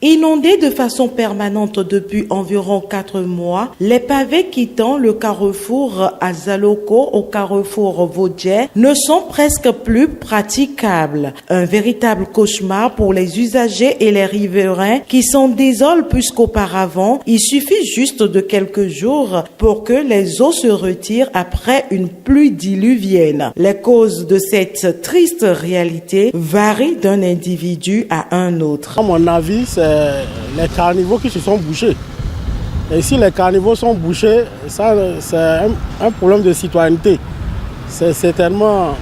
Inondés de façon permanente depuis environ 4 mois, les pavés quittant le carrefour Azaloko au carrefour Vodje ne sont presque plus praticables. Un véritable cauchemar pour les usagers et les riverains qui s'en désolent plus qu'auparavant. Il suffit juste de quelques jours pour que les eaux se retirent après une pluie diluvienne. Les causes de cette triste réalité varient d'un individu à un autre. À mon avis, c'est les caniveaux qui se sont bouchés. Et si les caniveaux sont bouchés, ça, c'est un problème de citoyenneté. C'est certainement,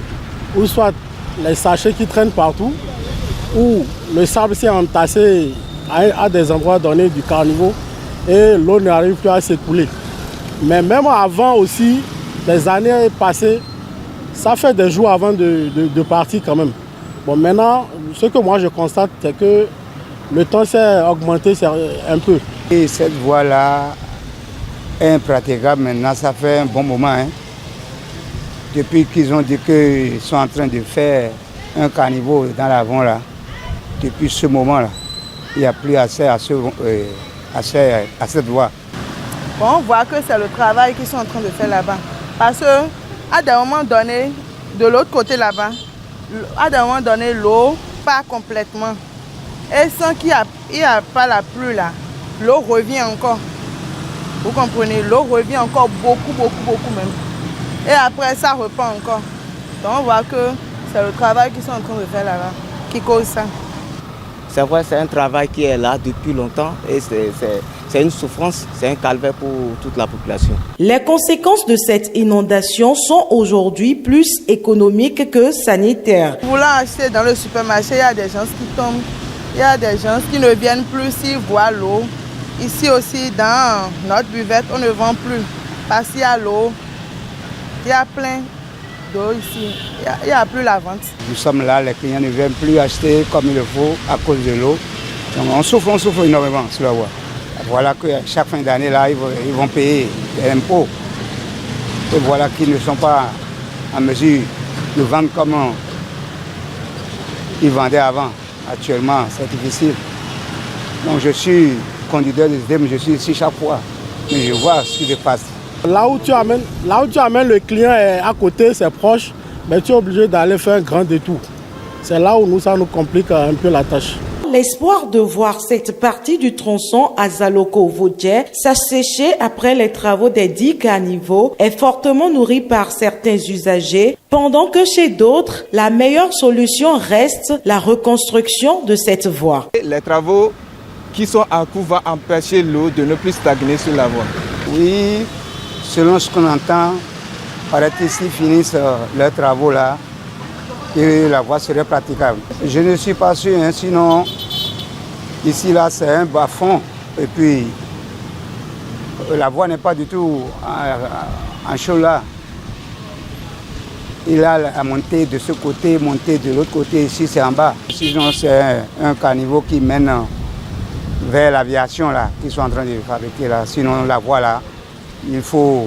ou soit les sachets qui traînent partout, ou le sable s'est entassé à des endroits donnés du caniveau et l'eau n'arrive plus à s'écouler. Mais même avant aussi, les années passées, ça fait des jours avant de partir quand même. Bon, maintenant, ce que moi je constate, c'est que le temps s'est augmenté un peu. Et cette voie-là est impraticable maintenant, ça fait un bon moment. Depuis qu'ils ont dit qu'ils sont en train de faire un caniveau dans l'avant là, depuis ce moment-là, il n'y a plus accès à cette voie. Bon, on voit que c'est le travail qu'ils sont en train de faire là-bas. Parce qu'à des moments donnés, de l'autre côté là-bas, à des moments donnés, l'eau part complètement. Et sans qu'il n'y a pas la pluie là, l'eau revient encore. Vous comprenez, l'eau revient encore beaucoup même. Et après, ça repart encore. Donc on voit que c'est le travail qu'ils sont en train de faire là-bas qui cause ça. C'est vrai, c'est un travail qui est là depuis longtemps et c'est une souffrance, c'est un calvaire pour toute la population. Les conséquences de cette inondation sont aujourd'hui plus économiques que sanitaires. Voulant acheter dans le supermarché, il y a des gens qui tombent, il y a des gens qui ne viennent plus s'ils voient l'eau. Ici aussi, dans notre buvette, on ne vend plus parce qu'il y a l'eau, il y a plein d'eau ici, il n'y a plus la vente. Nous sommes là, les clients ne viennent plus acheter comme il le faut à cause de l'eau. Donc on souffre énormément sur la voie. Voilà que chaque fin d'année, là, ils vont payer des impôts. Et voilà qu'ils ne sont pas en mesure de vendre comme ils vendaient avant. Actuellement, c'est difficile. Donc je suis conducteur de SDM, je suis ici chaque fois. Mais je vois ce qui se passe. Là où tu amènes le client à côté, c'est proche, mais tu es obligé d'aller faire un grand détour. C'est là où ça nous complique un peu la tâche. L'espoir de voir cette partie du tronçon Azaloko-Vodje s'assécher après les travaux des 10 caniveaux est fortement nourri par certains usagers, pendant que chez d'autres, la meilleure solution reste la reconstruction de cette voie. Les travaux qui sont en cours vont empêcher l'eau de ne plus stagner sur la voie. Oui, selon ce qu'on entend, paraît-il s'ils finissent leurs travaux là, et la voie serait praticable. Je ne suis pas sûr, sinon ici là c'est un bas-fond et puis la voie n'est pas du tout en chaud là. Il a la montée de ce côté, montée de l'autre côté, ici c'est en bas. Sinon c'est un caniveau qui mène vers l'aviation là, qu'ils sont en train de fabriquer là. Sinon la voie là, il faut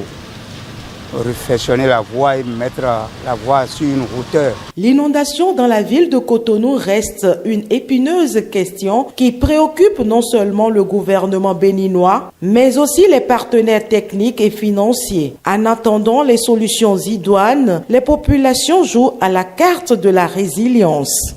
réfectionner la voie et mettre la voie sur une hauteur. L'inondation dans la ville de Cotonou reste une épineuse question qui préoccupe non seulement le gouvernement béninois, mais aussi les partenaires techniques et financiers. En attendant les solutions idoines, les populations jouent à la carte de la résilience.